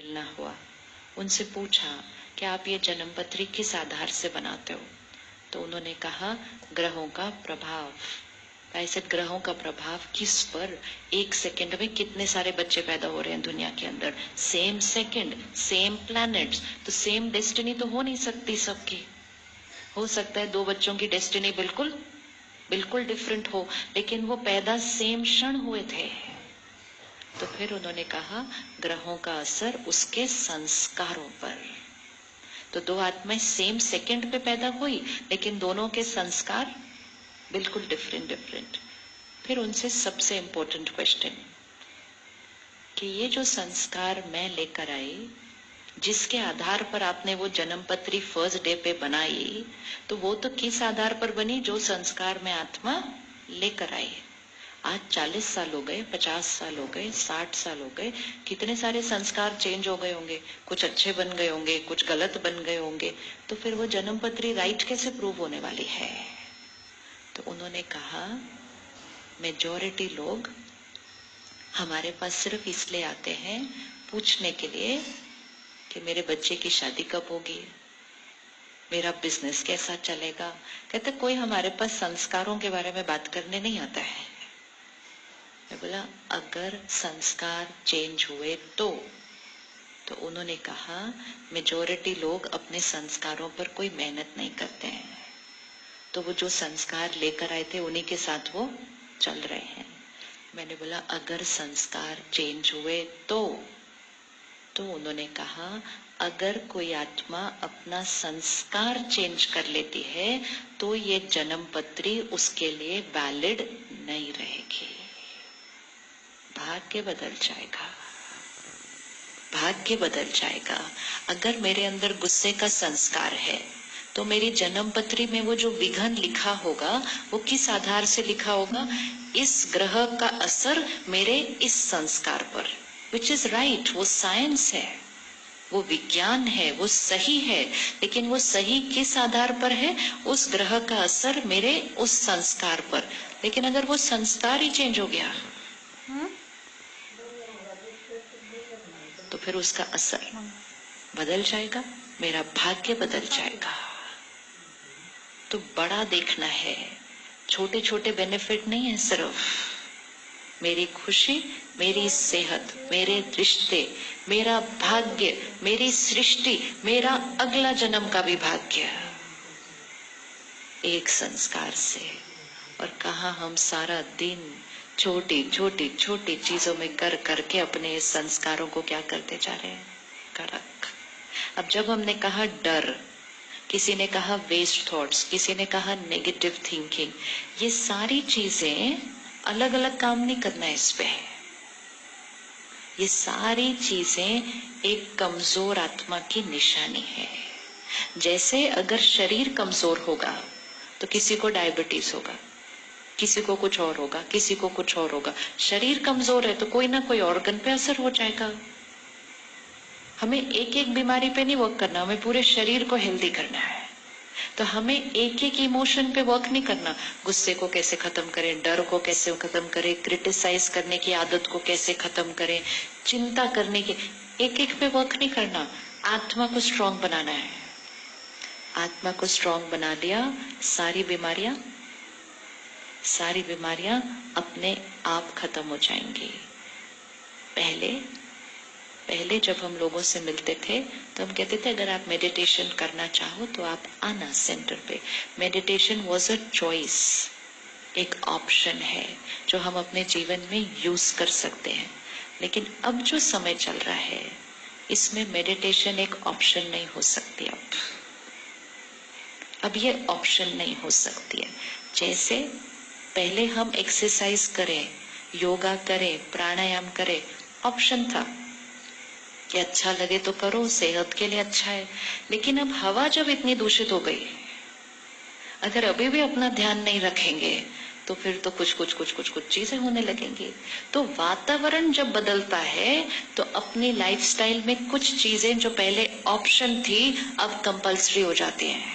मिलना हुआ, उनसे पूछा कि आप ये जन्म पत्री किस आधार से बनाते हो? तो उन्होंने कहा ग्रहों का प्रभाव। ऐसे ग्रहों का प्रभाव किस पर? एक सेकंड में कितने सारे बच्चे पैदा हो रहे हैं दुनिया के अंदर, सेम सेकंड, सेम प्लैनेट्स, तो सेम डेस्टिनी तो हो नहीं सकती सबकी। हो सकता है दो बच्चों की डेस्टिनी बिल्कुल बिल्कुल डिफरेंट हो, लेकिन वो पैदा सेम क्षण हुए थे। तो फिर उन्होंने कहा ग्रहों का असर उसके संस्कारों पर। तो दो आत्माएं सेम सेकंड पे पैदा हुई, लेकिन दोनों के संस्कार बिल्कुल डिफरेंट। फिर उनसे सबसे इंपॉर्टेंट क्वेश्चन कि ये जो संस्कार मैं लेकर आई, जिसके आधार पर आपने वो जन्म पत्री फर्स्ट डे पे बनाई, तो वो तो किस आधार पर बनी? जो संस्कार में आत्मा लेकर आई। आज 40 साल हो गए, 50 साल हो गए, 60 साल हो गए, कितने सारे संस्कार चेंज हो गए होंगे, कुछ अच्छे बन गए होंगे, कुछ गलत बन गए होंगे, तो फिर वो जन्म पत्री राइट कैसे प्रूव होने वाली है? तो उन्होंने कहा मेजॉरिटी लोग हमारे पास सिर्फ इसलिए आते हैं पूछने के लिए कि मेरे बच्चे की शादी कब होगी, मेरा बिजनेस कैसा चलेगा। कहते कोई हमारे पास संस्कारों के बारे में बात करने नहीं आता है। मैं बोला अगर संस्कार चेंज हुए तो उन्होंने कहा मेजॉरिटी लोग अपने संस्कारों पर कोई मेहनत नहीं करते हैं, तो वो जो संस्कार लेकर आए थे उन्हीं के साथ वो चल रहे हैं। मैंने बोला अगर संस्कार चेंज हुए तो उन्होंने कहा अगर कोई आत्मा अपना संस्कार चेंज कर लेती है तो ये जन्म पत्री उसके लिए वैलिड नहीं रहेगी, भाग्य बदल जाएगा, भाग्य बदल जाएगा। अगर मेरे अंदर गुस्से का संस्कार है तो मेरी जन्म पत्री में वो जो विघन लिखा होगा वो किस आधार से लिखा होगा? इस ग्रह का असर मेरे इस संस्कार पर, विच इज राइट, वो साइंस है, वो विज्ञान है, वो सही है, लेकिन वो सही किस आधार पर है? उस ग्रह का असर मेरे उस संस्कार पर। लेकिन अगर वो संस्कार ही चेंज हो गया तो फिर उसका असर बदल जाएगा, मेरा भाग्य बदल जाएगा। तो बड़ा देखना है, छोटे छोटे बेनिफिट नहीं है, सिर्फ मेरी खुशी, मेरी सेहत, मेरे रिश्ते, मेरा भाग्य, मेरी सृष्टि, मेरा अगला जन्म का भी भाग्य एक संस्कार से। और कहा हम सारा दिन छोटी छोटी छोटी चीजों में कर करके अपने इस संस्कारों को क्या करते जा रहे हैं? कड़क। अब जब हमने कहा डर, किसी ने कहा वेस्ट थॉट्स, किसी ने कहा नेगेटिव थिंकिंग, ये सारी चीजें अलग अलग काम नहीं करना है इस पे। ये सारी चीजें एक कमजोर आत्मा की निशानी है। जैसे अगर शरीर कमजोर होगा तो किसी को डायबिटीज होगा, किसी को कुछ और होगा, किसी को कुछ और होगा। शरीर कमजोर है तो कोई ना कोई ऑर्गन पे असर हो जाएगा। हमें एक एक बीमारी पे नहीं वर्क करना, हमें पूरे शरीर को हेल्दी करना है। तो हमें एक एक इमोशन पे वर्क नहीं करना, गुस्से को कैसे खत्म करें, डर को कैसे खत्म करें, क्रिटिसाइज करने की आदत को कैसे खत्म करें, चिंता करने की, एक एक पे वर्क नहीं करना। आत्मा को स्ट्रांग बनाना है। आत्मा को स्ट्रांग बना लिया, सारी बीमारियां अपने आप खत्म हो जाएंगी। पहले जब हम लोगों से मिलते थे तो हम कहते थे अगर आप मेडिटेशन करना चाहो तो आप आना सेंटर पे। मेडिटेशन वाज अ चॉइस, एक ऑप्शन है जो हम अपने जीवन में यूज कर सकते हैं। लेकिन अब जो समय चल रहा है इसमें मेडिटेशन एक ऑप्शन नहीं हो सकती। अब ये ऑप्शन नहीं हो सकती है। जैसे पहले हम एक्सरसाइज करें, योगा करें, प्राणायाम करें, ऑप्शन था कि अच्छा लगे तो करो, सेहत के लिए अच्छा है। लेकिन अब हवा जब इतनी दूषित हो गई, अगर अभी भी अपना ध्यान नहीं रखेंगे तो फिर तो कुछ चीजें होने लगेंगी। तो वातावरण जब बदलता है तो अपनी लाइफस्टाइल में कुछ चीजें जो पहले ऑप्शन थी अब कंपल्सरी हो जाती हैं।